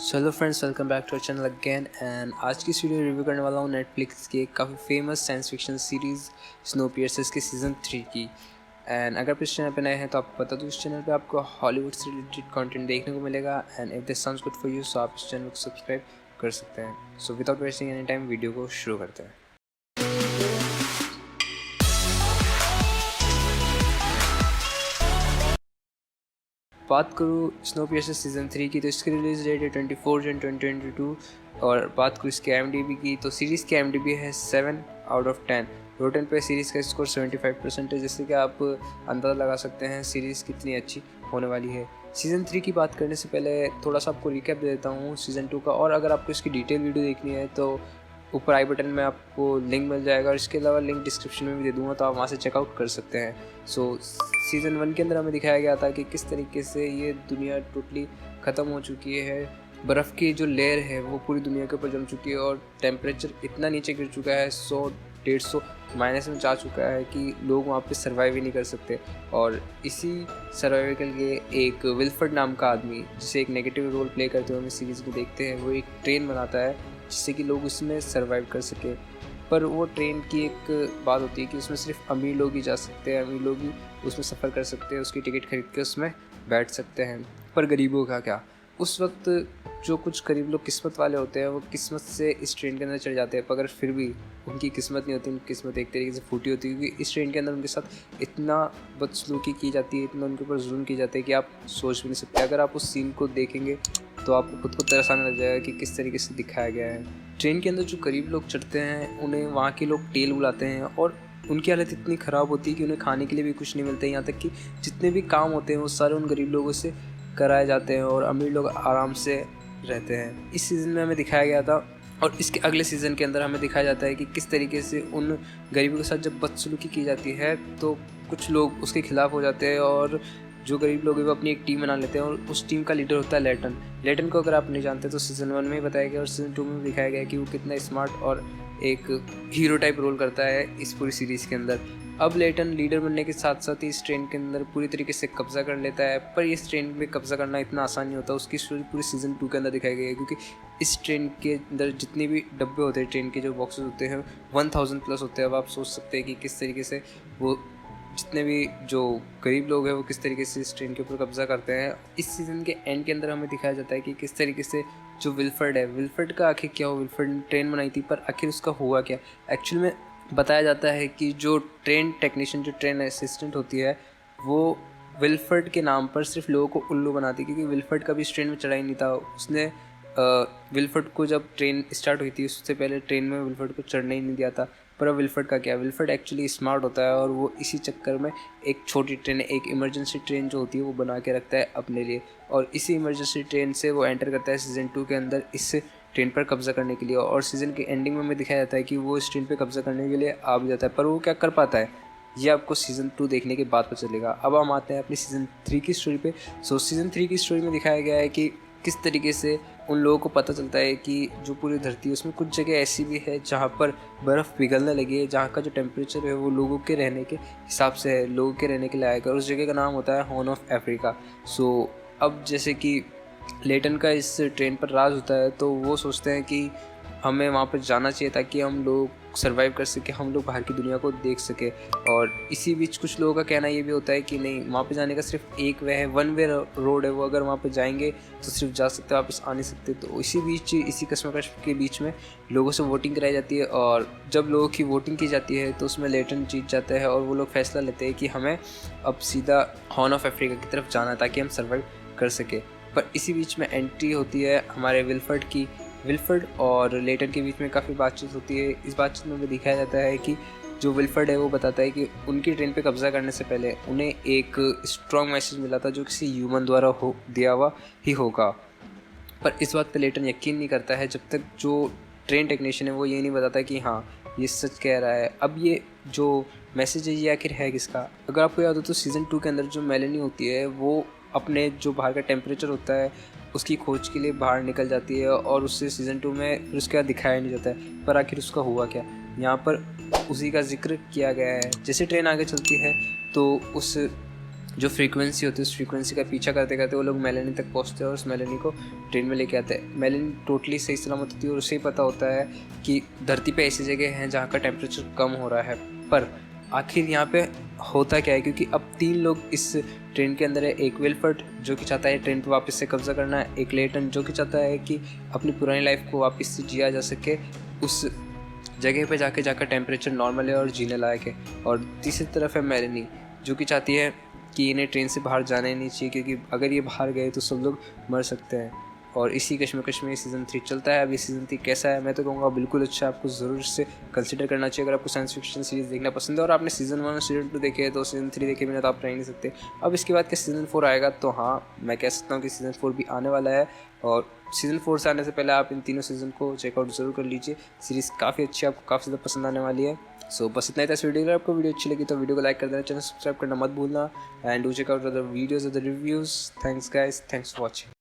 Hello friends, welcome back to our channel again. And आज की इस वीडियो रिव्यू करने वाला हूँ नेटफ्लिक्स की एक काफ़ी फेमस साइंस फिक्शन सीरीज़ स्नोपियर्सर के सीज़न 3 की। एंड अगर आप इस चैनल पे नए हैं तो आपको बता दूँ, इस चैनल पे आपको हॉलीवुड से रिलेटेड कंटेंट देखने को मिलेगा। And if this sounds good for you so आप इस चैनल को सब्सक्राइब कर सकते हैं। So without wasting any time video को शुरू करते हैं। बात करूँ स्नोपियर्सर सीज़न 3 की तो इसकी रिलीज़ डेट है 24 जून 2022। और बात करूँ इसके IMDb की तो सीरीज़ की IMDb है 7/10। रोटन पे सीरीज़ का स्कोर 75% है, जिससे कि आप अंदाज़ा लगा सकते हैं सीरीज़ कितनी अच्छी होने वाली है। सीज़न 3 की बात करने से पहले थोड़ा सा आपको रिकैप दे देता हूँ सीज़न 2 का। और अगर आपको इसकी डिटेल वीडियो देखनी है तो ऊपर आई बटन में आपको लिंक मिल जाएगा, और इसके अलावा लिंक डिस्क्रिप्शन में भी दे दूँगा, तो आप वहाँ से चेकआउट कर सकते हैं। सो सीज़न 1 के अंदर हमें दिखाया गया था कि किस तरीके से ये दुनिया टोटली ख़त्म हो चुकी है। बर्फ़ की जो लेयर है वो पूरी दुनिया के ऊपर जम चुकी है, और टेम्परेचर इतना नीचे गिर चुका है, 100-150 माइनस में जा चुका है कि लोग वहाँ पे सर्वाइव ही नहीं कर सकते। और इसी सर्वाइवल के लिए एक विल्फर्ड नाम का आदमी, जिसे एक नेगेटिव रोल प्ले करते हुए हमें सीरीज़ में देखते हैं, वो एक ट्रेन बनाता है जिससे कि लोग उसमें सर्वाइव कर सके। पर वो ट्रेन की एक बात होती है कि उसमें सिर्फ अमीर लोग ही जा सकते हैं, अमीर लोग ही उसमें सफ़र कर सकते हैं, उसकी टिकट खरीद के उसमें बैठ सकते हैं। पर गरीबों का क्या? उस वक्त जो कुछ गरीब लोग किस्मत वाले होते हैं वो किस्मत से इस ट्रेन के अंदर चढ़ जाते हैं, पर अगर फिर भी उनकी किस्मत नहीं होती, उनकी किस्मत एक तरीके से फूटी होती है, क्योंकि इस ट्रेन के अंदर उनके साथ इतना बदसलूकी की जाती है, इतना उनके ऊपर जुल्म किया जाता है कि आप सोच भी नहीं सकते। अगर आप उस सीन को देखेंगे तो आपको खुद को तरस आने लग जाएगा कि किस तरीके से दिखाया गया है। ट्रेन के अंदर जो गरीब लोग चढ़ते हैं उन्हें वहाँ के लोग टेल बुलाते हैं, और उनकी हालत इतनी ख़राब होती है कि उन्हें खाने के लिए भी कुछ नहीं मिलता है। यहाँ तक कि जितने भी काम होते हैं वो सारे उन गरीब लोगों से कराए जाते हैं, और अमीर लोग आराम से रहते हैं। इस सीज़न में हमें दिखाया गया था, और इसके अगले सीज़न के अंदर हमें दिखाया जाता है कि किस तरीके से उन गरीबों के साथ जब बदसलूकी की जाती है तो कुछ लोग उसके ख़िलाफ़ हो जाते हैं, और जो गरीब लोग हैं वो अपनी एक टीम बना लेते हैं, और उस टीम का लीडर होता है लेटन। लेटन को अगर आप नहीं जानते तो सीज़न 1 में ही बताया गया, और सीज़न 2 में भी दिखाया गया कि वो कितना स्मार्ट और एक हीरो टाइप रोल करता है इस पूरी सीरीज़ के अंदर। अब लेटन लीडर बनने के साथ साथ ही इस ट्रेन के अंदर पूरी तरीके से कब्जा कर लेता है, पर इस ट्रेन में कब्जा करना इतना आसान नहीं होता। उसकी स्टोरी पूरी सीज़न 2 के अंदर दिखाई गई है, क्योंकि इस ट्रेन के अंदर जितने भी डब्बे होते हैं, ट्रेन के जो बॉक्सेस होते हैं 1000 प्लस होते हैं। अब आप सोच सकते हैं कि किस तरीके से वो जितने भी जो गरीब लोग हैं वो किस तरीके से इस ट्रेन के ऊपर कब्जा करते हैं। इस सीज़न के एंड के अंदर हमें दिखाया जाता है कि किस तरीके से जो विल्फर्ड है, विल्फर्ड का आखिर क्या हुआ। विल्फर्ड ने ट्रेन बनाई थी, पर आखिर उसका हुआ क्या? एक्चुअल में बताया जाता है कि जो ट्रेन टेक्नीशियन, जो ट्रेन असिस्टेंट होती है, वो विल्फर्ड के नाम पर सिर्फ लोगों को उल्लू बनाती, क्योंकि विल्फर्ड कभी इस ट्रेन में चढ़ा ही नहीं था। उसने विल्फर्ड को जब ट्रेन स्टार्ट हुई थी उससे पहले ट्रेन में विल्फर्ड को चढ़ने ही नहीं दिया था। पर अब विल्फर्ड का क्या? विल्फर्ड एक्चुअली स्मार्ट होता है, और वो इसी चक्कर में एक छोटी ट्रेन, एक इमरजेंसी ट्रेन जो होती है वो बना के रखता है अपने लिए, और इसी इमरजेंसी ट्रेन से वो एंटर करता है सीज़न 2 के अंदर इस ट्रेन पर कब्जा करने के लिए। और सीज़न के एंडिंग में हमें दिखाया जाता है कि वो इस ट्रेन पर कब्जा करने के लिए आ भी जाता है, पर वो क्या कर पाता है ये आपको सीज़न 2 देखने के बाद पता चलेगा। अब हम आते हैं अपनी सीज़न 3 की स्टोरी पे। सो सीज़न 3 की स्टोरी में दिखाया गया है कि किस तरीके से उन लोगों को पता चलता है कि जो पूरी धरती है उसमें कुछ जगह ऐसी भी है जहाँ पर बर्फ़ पिघलने लगी है, जहाँ का जो टेम्परेचर है वो लोगों के रहने के हिसाब से है, लोगों के रहने के लायक है। उस जगह का नाम होता है हॉर्न ऑफ अफ्रीका। सो अब जैसे कि लेटन का इस ट्रेन पर राज होता है, तो वो सोचते हैं कि हमें वहाँ पर जाना चाहिए ताकि हम लोग सर्वाइव कर सकें, हम लोग बाहर की दुनिया को देख सकें। और इसी बीच कुछ लोगों का कहना ये भी होता है कि नहीं, वहाँ पे जाने का सिर्फ एक वे है, वन वे रोड है, वो अगर वहाँ पे जाएंगे तो सिर्फ जा सकते, वापस आ नहीं सकते। तो इसी बीच, इसी कश्मकश के बीच में लोगों से वोटिंग कराई जाती है, और जब लोगों की वोटिंग की जाती है तो उसमें लेटन जीत जाता है, और वो लोग फैसला लेते हैं कि हमें अब सीधा हॉर्न ऑफ अफ्रीका की तरफ जाना है ताकि हम सर्वाइव कर सकें। पर इसी बीच में एंट्री होती है हमारे विल्फर्ड की। विल्फर्ड और लेटन के बीच में काफ़ी बातचीत होती है। इस बातचीत में भी दिखाया जाता है कि जो विल्फर्ड है वो बताता है कि उनकी ट्रेन पे कब्जा करने से पहले उन्हें एक स्ट्रॉन्ग मैसेज मिला था जो किसी ह्यूमन द्वारा दिया हुआ ही होगा। पर इस बात पे लेटन यकीन नहीं करता है जब तक जो ट्रेन टेक्नीशियन है वो ये नहीं बताता कि हाँ ये सच कह रहा है। अब ये जो मैसेज है ये आखिर है किसका? अगर आपको याद हो तो सीज़न 2 के अंदर जो मेलेनी होती है वो अपने जो बाहर का टेम्परेचर होता है उसकी खोज के लिए बाहर निकल जाती है, और उससे सीज़न 2 में फिर उसके बाद दिखाया नहीं जाता है। पर आखिर उसका हुआ क्या, यहाँ पर उसी का जिक्र किया गया है। जैसे ट्रेन आगे चलती है तो उस जो फ्रीक्वेंसी होती है उस फ्रीक्वेंसी का पीछा करते करते वो लोग मेलेनी तक पहुंचते हैं और उस मेलेनी को ट्रेन में लेके आते हैं। मेलेनी टोटली सही सलामत होती है और उसे ही पता होता है कि धरती पे ऐसी जगह हैं जहाँ का टेम्परेचर कम हो रहा है। पर आखिर यहाँ पे होता क्या है, क्योंकि अब 3 लोग इस ट्रेन के अंदर है। एक विल्फर्ड जो कि चाहता है ट्रेन पर वापस से कब्जा करना, एक लेटन जो कि चाहता है कि अपनी पुरानी लाइफ को वापस से जिया जा सके, उस जगह पे जाकर टेम्परेचर नॉर्मल है और जीने लायक है, और तीसरी तरफ है मेलेनी जो कि चाहती है कि इन्हें ट्रेन से बाहर जाना ही नहीं चाहिए, क्योंकि अगर ये बाहर गए तो सब लोग मर सकते हैं। और इसी कश्मकश में सीज़न 3 चलता है। अभी सीज़न 3 कैसा है, मैं तो कहूँगा बिल्कुल अच्छा है, आपको ज़रूर से कंसिडर करना चाहिए। अगर आपको साइंस फिक्शन सीरीज़ देखना पसंद है और आपने सीज़न 1 और सीज़न 2 देखे तो सीज़न 3 देखे बिना तो आप रह नहीं सकते। अब इसके बाद का सीज़न 4 आएगा तो हाँ, मैं कह सकता हूँ कि सीज़न 4 भी आने वाला है, और सीज़न 4 से आने से पहले आप इन तीनों सीज़न को चेकआउट ज़रूर कर लीजिए। सीरीज़ काफ़ी अच्छी है, आपको काफ़ी ज़्यादा पसंद आने वाली है। सो बस इतना ही था इस वीडियो। अगर आपको वीडियो अच्छी लगी तो वीडियो को लाइक कर देना, चैनल सब्सक्राइब करना मत भूलना, and do check out the videos और the reviews. Thanks guys, thanks for watching.